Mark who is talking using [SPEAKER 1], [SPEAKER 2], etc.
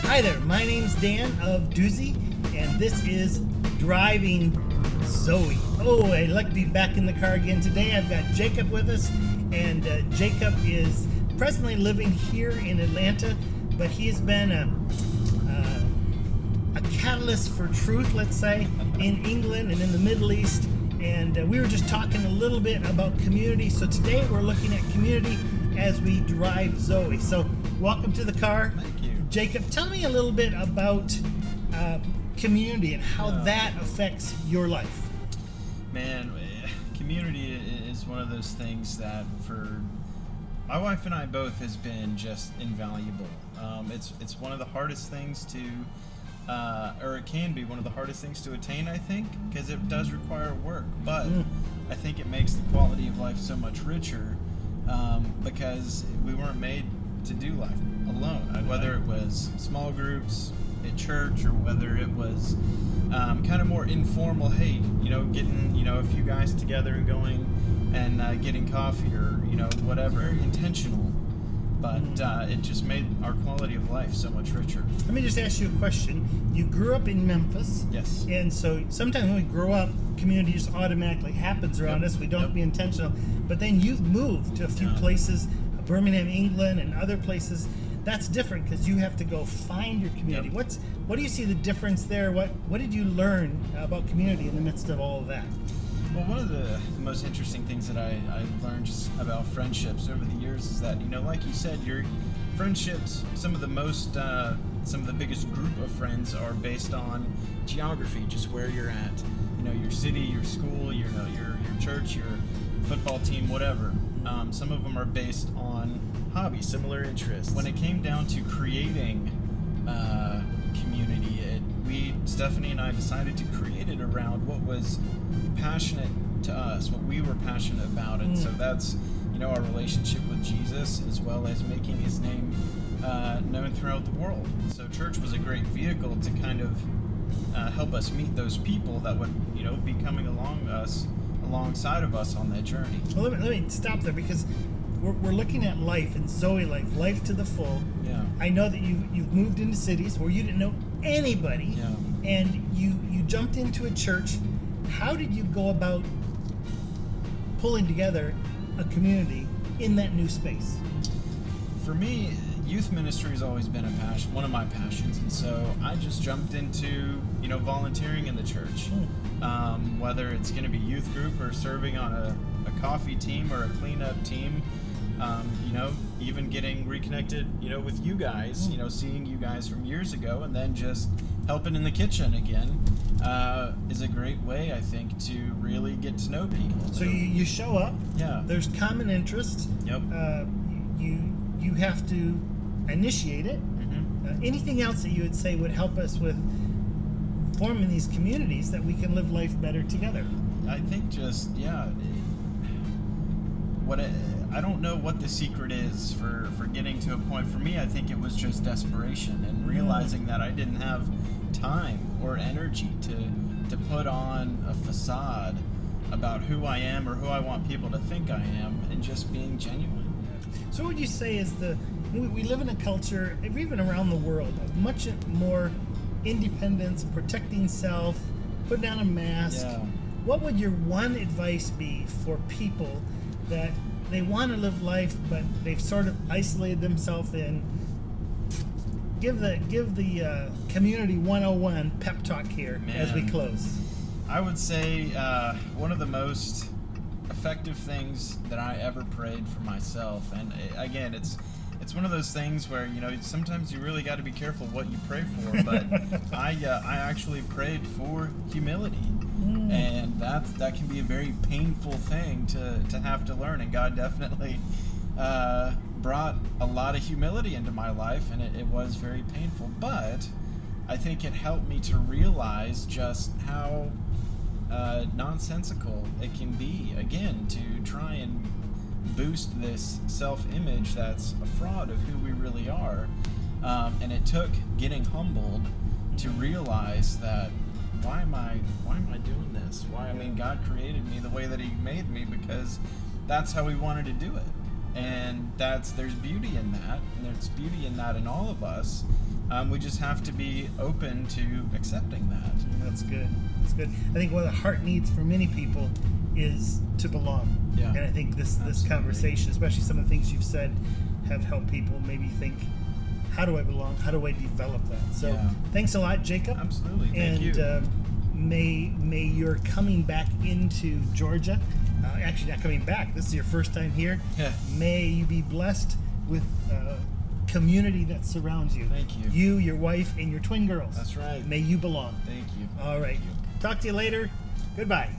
[SPEAKER 1] Hi there, my name's Dan of DUZIE, and this is Driving Zoe. Oh, I'd like to be back in the car again today. I've got Jacob with us, and Jacob is presently living here in Atlanta, but he has been a catalyst for truth, let's say, in England and in the Middle East. And we were just talking a little bit about community. So today we're looking at community as we drive Zoe. So welcome to the car.
[SPEAKER 2] Thank you.
[SPEAKER 1] Jacob, tell me a little bit about community and how that affects your life.
[SPEAKER 2] Man, community is one of those things that for my wife and I both has been just invaluable. It's one of the hardest things to or it can be one of the hardest things to attain, I think, because it does require work, but I think it makes the quality of life so much richer because we weren't made to do life alone, whether it was small groups at church or whether it was kind of more informal, hey, getting a few guys together and going and getting coffee or whatever, intentional. But it just made our quality of life so much richer.
[SPEAKER 1] Let me just ask you a question. You grew up in Memphis.
[SPEAKER 2] Yes.
[SPEAKER 1] And so sometimes when we grow up, community just automatically happens around us. We don't be intentional. But then you've moved to a few places, Birmingham, England, and other places. That's different because you have to go find your community. What do you see the difference there? What did you learn about community in the midst of all of that?
[SPEAKER 2] Well, one of the most interesting things that I learned just about friendships over the years is that, like you said, your friendships, some of the biggest group of friends are based on geography, just where you're at, your city, your school, your church, your football team, whatever. Some of them are based on hobbies, similar interests. When it came down to creating community, Stephanie and I decided to create it around what was passionate to us, what we were passionate about, and so that's our relationship with Jesus as well as making his name known throughout the world. So church was a great vehicle to kind of help us meet those people that would be coming alongside of us on that journey.
[SPEAKER 1] Well, let me stop there because we're looking at life and Zoe life to the full.
[SPEAKER 2] Yeah.
[SPEAKER 1] I know that you've moved into cities where you didn't know anybody, and you jumped into a church. How did you go about pulling together a community in that new space?
[SPEAKER 2] For me, youth ministry has always been one of my passions, and so I just jumped into volunteering in the church, whether it's going to be youth group or serving on a coffee team or a cleanup team. Even getting reconnected, with you guys, seeing you guys from years ago, and then just helping in the kitchen again is a great way, I think, to really get to know people.
[SPEAKER 1] So you show up.
[SPEAKER 2] Yeah.
[SPEAKER 1] There's common interest.
[SPEAKER 2] Yep.
[SPEAKER 1] You have to initiate it. Anything else that you would say would help us with forming these communities that we can live life better together?
[SPEAKER 2] I think just I don't know what the secret is for getting to a point. For me, I think it was just desperation and realizing that I didn't have time or energy to put on a facade about who I am or who I want people to think I am, and just being genuine.
[SPEAKER 1] So what would you say is we live in a culture, even around the world, of much more independence, protecting self, putting down a mask.
[SPEAKER 2] Yeah.
[SPEAKER 1] What would your one advice be for people that they want to live life, but they've sort of isolated themselves in? Give the Community 101 pep talk here as we close.
[SPEAKER 2] I would say one of the most effective things that I ever prayed for myself, and again, it's one of those things where sometimes you really got to be careful what you pray for. But I actually prayed for humility. And that can be a very painful thing to have to learn, and God definitely brought a lot of humility into my life, and it was very painful, but I think it helped me to realize just how nonsensical it can be, again, to try and boost this self-image that's a fraud of who we really are. And it took getting humbled to realize that why am I doing this? God created me the way that he made me because that's how he wanted to do it. And And there's beauty in that, and there's beauty in that in all of us. We just have to be open to accepting that.
[SPEAKER 1] That's good. That's good. I think one of the heart needs for many people is to belong.
[SPEAKER 2] Yeah.
[SPEAKER 1] And I think this conversation, especially some of the things you've said, have helped people maybe think, how do I belong? How do I develop that? So thanks a lot, Jacob.
[SPEAKER 2] Absolutely. Thank you.
[SPEAKER 1] And may your coming back into Georgia, actually not coming back, this is your first time here.
[SPEAKER 2] Yeah.
[SPEAKER 1] May you be blessed with community that surrounds you.
[SPEAKER 2] Thank you.
[SPEAKER 1] You, your wife, and your twin girls.
[SPEAKER 2] That's right.
[SPEAKER 1] May you belong.
[SPEAKER 2] Thank you.
[SPEAKER 1] All right.
[SPEAKER 2] Thank you.
[SPEAKER 1] Talk to you later. Goodbye.